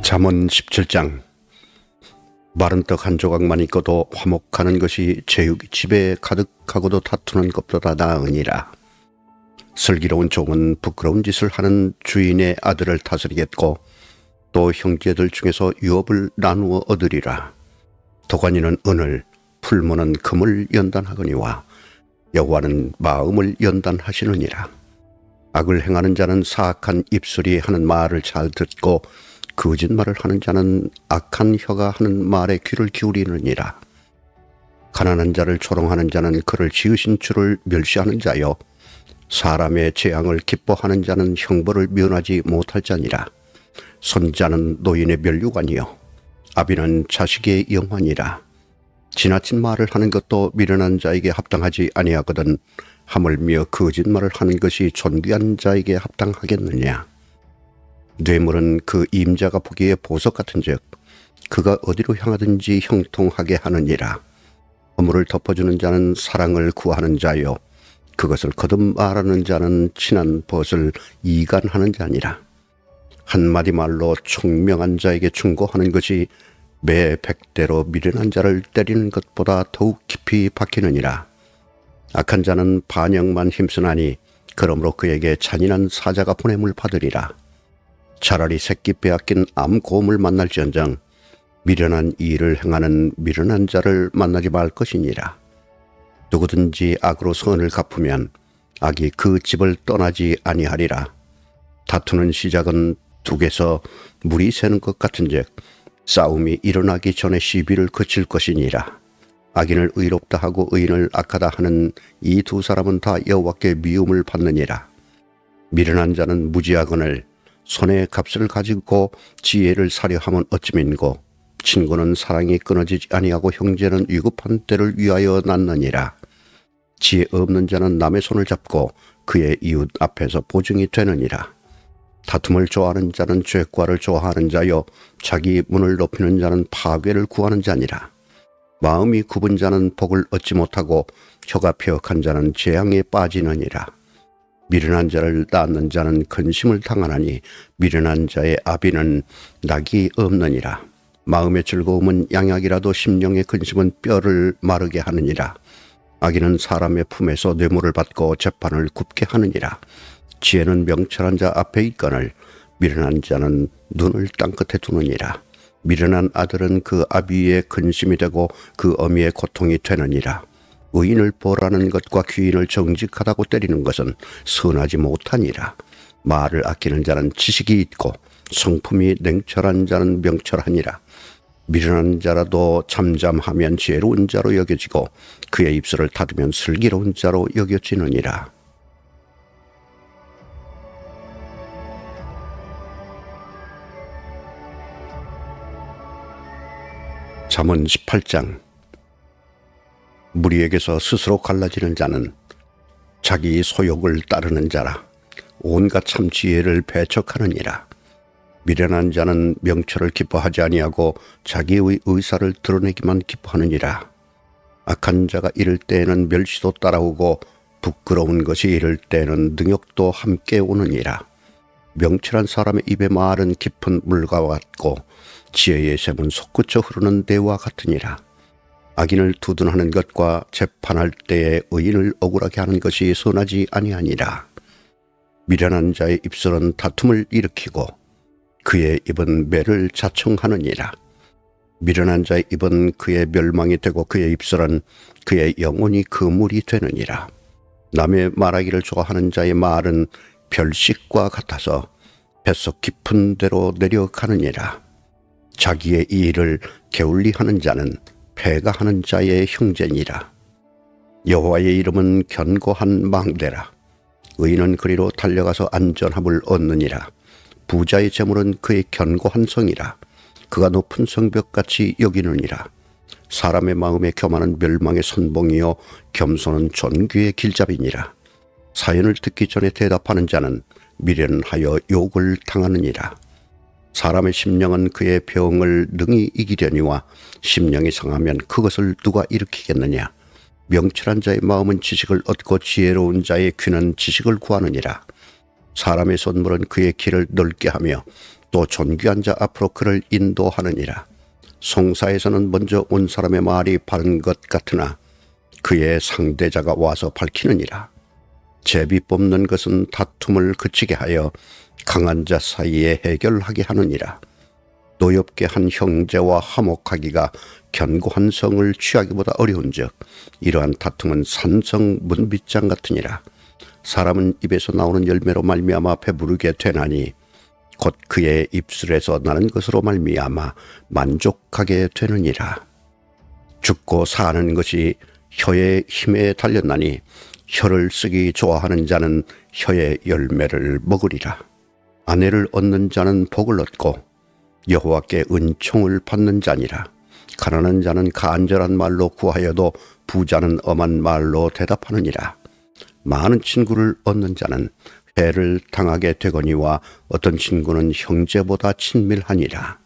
잠언 17장. 마른 떡 한 조각만 있고도 화목하는 것이 제육이 집에 가득하고도 다투는 것보다 나으니라. 슬기로운 종은 부끄러운 짓을 하는 주인의 아들을 다스리겠고 또 형제들 중에서 유업을 나누어 얻으리라. 도가니는 은을, 풀무는 금을 연단하거니와 여호와는 마음을 연단하시느니라. 악을 행하는 자는 사악한 입술이 하는 말을 잘 듣고 거짓말을 하는 자는 악한 혀가 하는 말에 귀를 기울이느니라. 가난한 자를 조롱하는 자는 그를 지으신 주를 멸시하는 자요, 사람의 재앙을 기뻐하는 자는 형벌을 면하지 못할 자니라. 손자는 노인의 면류관이요 아비는 자식의 영환이라. 지나친 말을 하는 것도 미련한 자에게 합당하지 아니하거든 하물며 거짓말을 하는 것이 존귀한 자에게 합당하겠느냐. 뇌물은 그 임자가 보기에 보석 같은즉 그가 어디로 향하든지 형통하게 하느니라. 허물을 덮어주는 자는 사랑을 구하는 자요, 그것을 거듭 말하는 자는 친한 벗을 이간하는 자니라. 한마디 말로 총명한 자에게 충고하는 것이 매 100대로 미련한 자를 때리는 것보다 더욱 깊이 박히느니라. 악한 자는 반역만 힘쓰나니 그러므로 그에게 잔인한 사자가 보냄을 받으리라. 차라리 새끼 빼앗긴 암곰을 만날지언정 미련한 일을 행하는 미련한 자를 만나지 말 것이니라. 누구든지 악으로 선을 갚으면 악이 그 집을 떠나지 아니하리라. 다투는 시작은 둑에서 물이 새는 것 같은즉 싸움이 일어나기 전에 시비를 그칠 것이니라. 악인을 의롭다 하고 의인을 악하다 하는 이 두 사람은 다 여호와께 미움을 받느니라. 미련한 자는 무지하거늘 손에 값을 가지고 지혜를 사려 함은 어찌민고, 친구는 사랑이 끊어지지 아니하고 형제는 위급한 때를 위하여 낳느니라. 지혜 없는 자는 남의 손을 잡고 그의 이웃 앞에서 보증이 되느니라. 다툼을 좋아하는 자는 죄과를 좋아하는 자요, 자기 문을 높이는 자는 파괴를 구하는 자니라. 마음이 굽은 자는 복을 얻지 못하고 혀가 폐역한 자는 재앙에 빠지느니라. 미련한 자를 낳는 자는 근심을 당하나니 미련한 자의 아비는 낙이 없느니라. 마음의 즐거움은 양약이라도 심령의 근심은 뼈를 마르게 하느니라. 악인은 사람의 품에서 뇌물을 받고 재판을 굽게 하느니라. 지혜는 명철한 자 앞에 있거늘 미련한 자는 눈을 땅끝에 두느니라. 미련한 아들은 그 아비의 근심이 되고 그 어미의 고통이 되느니라. 의인을 벌하는 것과 귀인을 정직하다고 때리는 것은 선하지 못하니라. 말을 아끼는 자는 지식이 있고 성품이 냉철한 자는 명철하니라. 미련한 자라도 잠잠하면 지혜로운 자로 여겨지고 그의 입술을 닫으면 슬기로운 자로 여겨지느니라. 잠언 18장. 무리에게서 스스로 갈라지는 자는 자기 소욕을 따르는 자라. 온갖 참 지혜를 배척하느니라. 미련한 자는 명철을 기뻐하지 아니하고 자기의 의사를 드러내기만 기뻐하느니라. 악한 자가 이를 때에는 멸시도 따라오고 부끄러운 것이 이를 때에는 능욕도 함께 오느니라. 명철한 사람의 입의 말은 깊은 물과 같고 지혜의 샘은 솟구쳐 흐르는 대와 같으니라. 악인을 두둔하는 것과 재판할 때에 의인을 억울하게 하는 것이 선하지 아니하니라. 미련한 자의 입술은 다툼을 일으키고 그의 입은 매를 자청하느니라. 미련한 자의 입은 그의 멸망이 되고 그의 입술은 그의 영혼이 그물이 되느니라. 남의 말하기를 좋아하는 자의 말은 별식과 같아서 뱃속 깊은 데로 내려가느니라. 자기의 일을 게을리하는 자는 패가 하는 자의 형제니라. 여호와의 이름은 견고한 망대라. 의인은 그리로 달려가서 안전함을 얻느니라. 부자의 재물은 그의 견고한 성이라. 그가 높은 성벽같이 여기느니라. 사람의 마음에 교만은 멸망의 선봉이요 겸손은 존귀의 길잡이니라. 사연을 듣기 전에 대답하는 자는 미련하여 욕을 당하느니라. 사람의 심령은 그의 병을 능히 이기려니와 심령이 상하면 그것을 누가 일으키겠느냐. 명철한 자의 마음은 지식을 얻고 지혜로운 자의 귀는 지식을 구하느니라. 사람의 손물은 그의 길을 넓게 하며 또 존귀한 자 앞으로 그를 인도하느니라. 송사에서는 먼저 온 사람의 말이 바른 것 같으나 그의 상대자가 와서 밝히느니라. 제비 뽑는 것은 다툼을 그치게 하여 강한 자 사이에 해결하게 하느니라. 노엽게 한 형제와 화목하기가 견고한 성을 취하기보다 어려운즉 이러한 다툼은 산성 문빗장 같으니라. 사람은 입에서 나오는 열매로 말미암아 배부르게 되나니 곧 그의 입술에서 나는 것으로 말미암아 만족하게 되느니라. 죽고 사는 것이 혀의 힘에 달렸나니 혀를 쓰기 좋아하는 자는 혀의 열매를 먹으리라. 아내를 얻는 자는 복을 얻고 여호와께 은총을 받는 자니라. 가난한 자는 간절한 말로 구하여도 부자는 엄한 말로 대답하느니라. 많은 친구를 얻는 자는 해를 당하게 되거니와 어떤 친구는 형제보다 친밀하니라.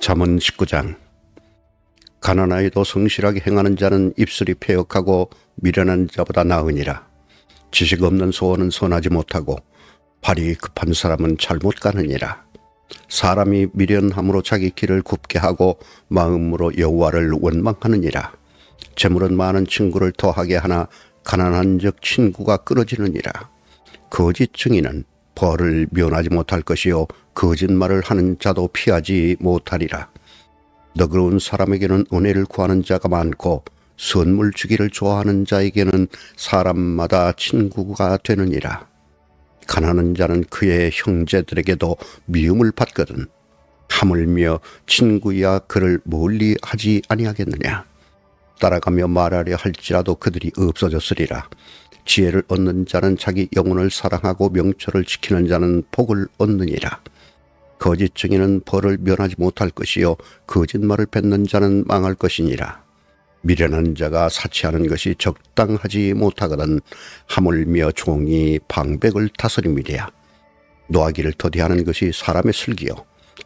잠언 19장. 가난하여도 성실하게 행하는 자는 입술이 패역하고 미련한 자보다 나으니라. 지식 없는 소원은 선하지 못하고 발이 급한 사람은 잘못 가느니라. 사람이 미련함으로 자기 길을 굽게 하고 마음으로 여호와를 원망하느니라. 재물은 많은 친구를 더하게 하나 가난한 적 친구가 끊어지느니라. 거짓 증인은 벌을 면하지 못할 것이요 거짓말을 하는 자도 피하지 못하리라. 너그러운 사람에게는 은혜를 구하는 자가 많고 선물 주기를 좋아하는 자에게는 사람마다 친구가 되느니라. 가난한 자는 그의 형제들에게도 미움을 받거든 하물며 친구야 그를 멀리 하지 아니하겠느냐. 따라가며 말하려 할지라도 그들이 없어졌으리라. 지혜를 얻는 자는 자기 영혼을 사랑하고 명철을 지키는 자는 복을 얻느니라. 거짓 증인은 벌을 면하지 못할 것이요 거짓말을 뱉는 자는 망할 것이니라. 미련한 자가 사치하는 것이 적당하지 못하거든 하물며 종이 방백을 다스림이랴. 노하기를 더디하는 것이 사람의 슬기요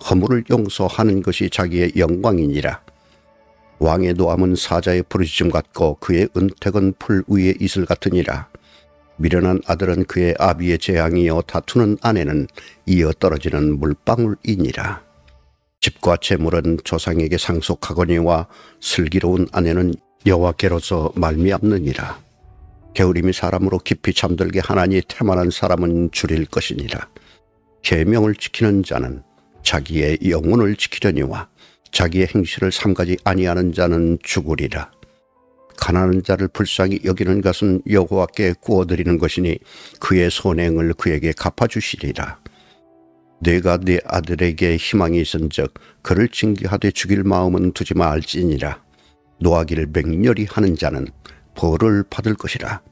허물을 용서하는 것이 자기의 영광이니라. 왕의 노함은 사자의 부르짖음 같고 그의 은택은 풀 위의 이슬 같으니라. 미련한 아들은 그의 아비의 재앙이요 다투는 아내는 이어 떨어지는 물방울이니라. 집과 재물은 조상에게 상속하거니와 슬기로운 아내는 여호와께로서 말미암느니라. 게으름이 사람으로 깊이 잠들게 하나니 태만한 사람은 줄일 것이니라. 계명을 지키는 자는 자기의 영혼을 지키려니와 자기의 행실을 삼가지 아니하는 자는 죽으리라. 가난한 자를 불쌍히 여기는 것은 여호와께 구워드리는 것이니 그의 선행을 그에게 갚아주시리라. 내가 네 아들에게 희망이 있은즉 그를 징계하되 죽일 마음은 두지 말지니라. 노하기를 맹렬히 하는 자는 벌을 받을 것이라.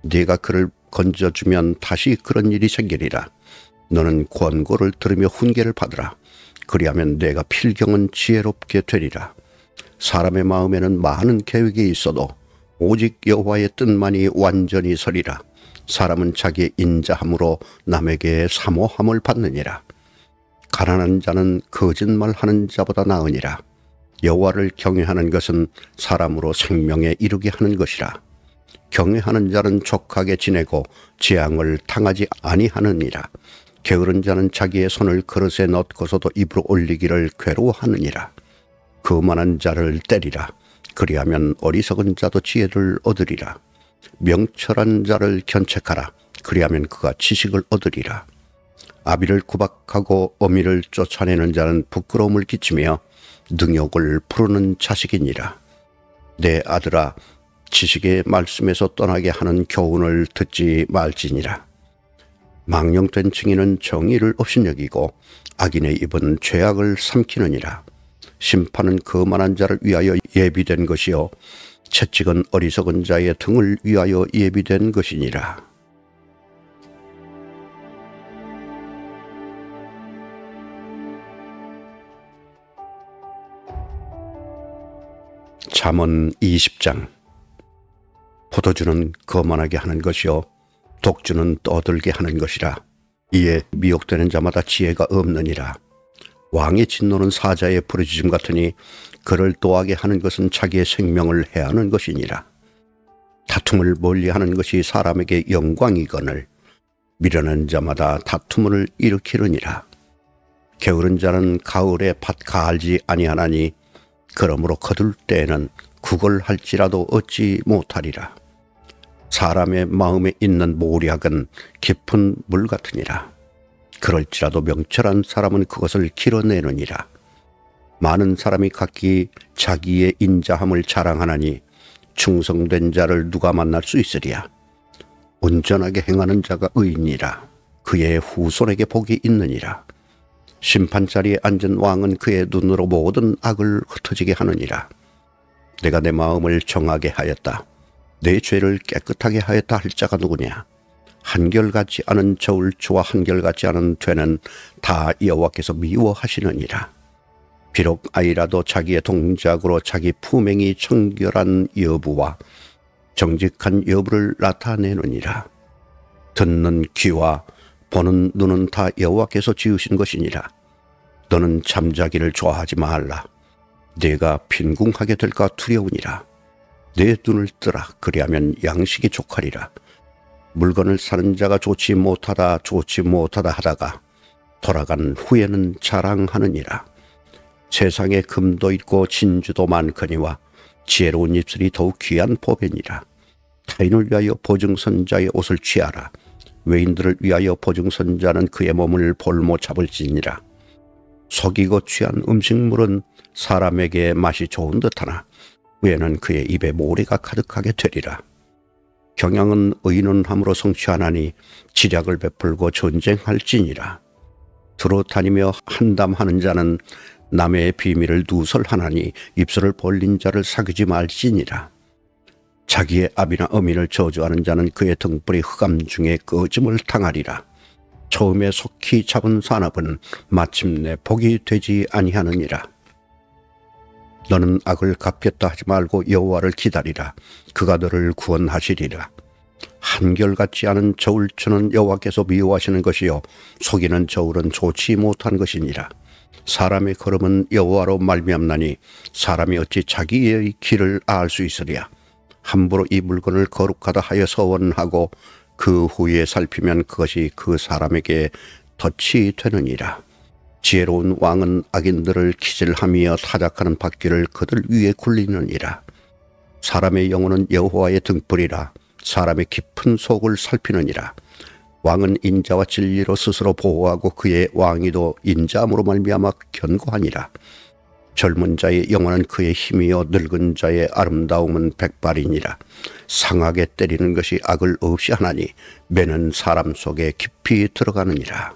네가 그를 건져주면 다시 그런 일이 생기리라. 너는 권고를 들으며 훈계를 받으라. 그리하면 내가 필경은 지혜롭게 되리라. 사람의 마음에는 많은 계획이 있어도 오직 여호와의 뜻만이 완전히 서리라. 사람은 자기의 인자함으로 남에게 사모함을 받느니라. 가난한 자는 거짓말하는 자보다 나으니라. 여호와를 경외하는 것은 사람으로 생명에 이르게 하는 것이라. 경외하는 자는 족하게 지내고 재앙을 당하지 아니하느니라. 게으른 자는 자기의 손을 그릇에 넣고서도 입으로 올리기를 괴로워하느니라. 거만한 자를 때리라. 그리하면 어리석은 자도 지혜를 얻으리라. 명철한 자를 견책하라. 그리하면 그가 지식을 얻으리라. 아비를 구박하고 어미를 쫓아내는 자는 부끄러움을 끼치며 능욕을 부르는 자식이니라. 내 아들아, 지식의 말씀에서 떠나게 하는 교훈을 듣지 말지니라. 망령된 증인은 정의를 업신여기고 악인의 입은 죄악을 삼키느니라. 심판은 거만한 자를 위하여 예비된 것이요 채찍은 어리석은 자의 등을 위하여 예비된 것이니라. 잠언 20장. 포도주는 거만하게 하는 것이요 독주는 떠들게 하는 것이라. 이에 미혹되는 자마다 지혜가 없느니라. 왕의 진노는 사자의 부르짖음 같으니 그를 또하게 하는 것은 자기의 생명을 해하는 것이니라. 다툼을 멀리하는 것이 사람에게 영광이거늘 미련한 자마다 다툼을 일으키느니라. 게으른 자는 가을에 밭 갈지 아니하나니 그러므로 거둘 때에는 구걸할지라도 얻지 못하리라. 사람의 마음에 있는 모략은 깊은 물 같으니라. 그럴지라도 명철한 사람은 그것을 길어내느니라. 많은 사람이 각기 자기의 인자함을 자랑하나니 충성된 자를 누가 만날 수 있으랴. 온전하게 행하는 자가 의인이라. 그의 후손에게 복이 있느니라. 심판자리에 앉은 왕은 그의 눈으로 모든 악을 흩어지게 하느니라. 내가 내 마음을 정하게 하였다. 내 죄를 깨끗하게 하였다 할 자가 누구냐. 한결같지 않은 저울추와 한결같지 않은 퇴는 다 여호와께서 미워하시느니라. 비록 아이라도 자기의 동작으로 자기 품행이 청결한 여부와 정직한 여부를 나타내느니라. 듣는 귀와 보는 눈은 다 여호와께서 지으신 것이니라. 너는 잠자기를 좋아하지 말라. 내가 빈궁하게 될까 두려우니라. 내 눈을 뜨라. 그리하면 양식이 족하리라. 물건을 사는 자가 좋지 못하다 하다가 돌아간 후에는 자랑하느니라. 세상에 금도 있고 진주도 많거니와 지혜로운 입술이 더욱 귀한 보배니라. 타인을 위하여 보증선자의 옷을 취하라. 외인들을 위하여 보증선자는 그의 몸을 볼모 잡을지니라. 속이고 취한 음식물은 사람에게 맛이 좋은 듯하나 후에는 그의 입에 모래가 가득하게 되리라. 경향은 의인은 함으로 성취하나니 지략을 베풀고 전쟁할지니라. 두루 다니며 한담하는 자는 남의 비밀을 누설하나니 입술을 벌린 자를 사귀지 말지니라. 자기의 아비나 어민을 저주하는 자는 그의 등불이 흑암 중에 꺼짐을 당하리라. 처음에 속히 잡은 산업은 마침내 복이 되지 아니하느니라. 너는 악을 갚겠다 하지 말고 여호와를 기다리라. 그가 너를 구원하시리라. 한결같지 않은 저울추는 여호와께서 미워하시는 것이요 속이는 저울은 좋지 못한 것이니라. 사람의 걸음은 여호와로 말미암나니 사람이 어찌 자기의 길을 알 수 있으랴. 함부로 이 물건을 거룩하다 하여 서원하고 그 후에 살피면 그것이 그 사람에게 덫이 되느니라. 지혜로운 왕은 악인들을 기질하며 타작하는 바퀴를 그들 위에 굴리느니라. 사람의 영혼은 여호와의 등불이라. 사람의 깊은 속을 살피느니라. 왕은 인자와 진리로 스스로 보호하고 그의 왕위도 인자함으로 말미암아 견고하니라. 젊은 자의 영혼은 그의 힘이요 늙은 자의 아름다움은 백발이니라. 상하게 때리는 것이 악을 없이 하나니 매는 사람 속에 깊이 들어가느니라.